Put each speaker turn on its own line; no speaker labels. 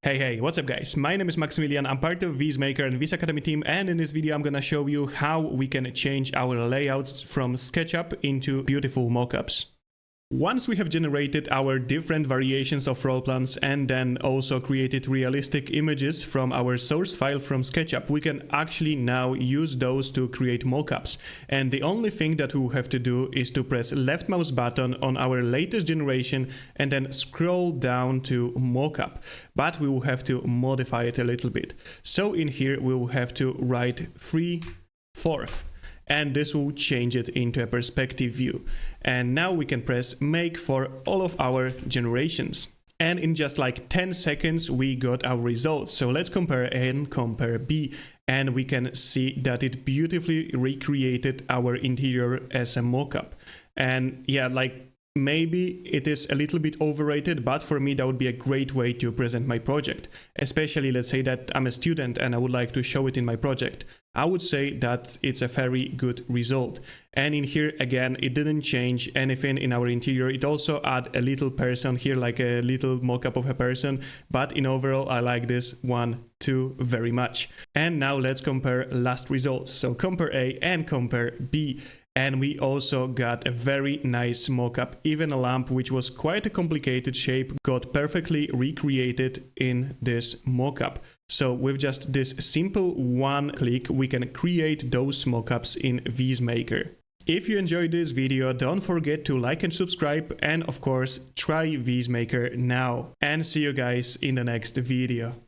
Hey, what's up guys? My name is Maximilian, I'm part of VizMaker and Viz Academy team, and in this video I'm gonna show you how we can change our layouts from SketchUp into beautiful mockups. Once we have generated our different variations of role plans and then also created realistic images from our source file from SketchUp, we can actually now use those to create mockups. And the only thing that we will have to do is to press left mouse button on our latest generation and then scroll down to mockup. But we will have to modify it a little bit. So in here we will have to write 3/4. And this will change it into a perspective view. And now we can press make for all of our generations. And in just like 10 seconds, we got our results. So let's compare A and compare B. And we can see that it beautifully recreated our interior as a mockup. And yeah, like maybe it is a little bit overrated, but for me that would be a great way to present my project. Especially let's say that I'm a student and I would like to show it in my project. I would say that it's a very good result. And in here again, it didn't change anything in our interior. It also add a little person here, like a little mock-up of a person. But in overall, I like this one too very much. And now let's compare last results. So compare A and compare B. And we also got a very nice mockup. Even a lamp, which was quite a complicated shape, got perfectly recreated in this mockup. So with just this simple one click, we can create those mockups in VizMaker. If you enjoyed this video, don't forget to like and subscribe, and of course, try VizMaker now. And see you guys in the next video.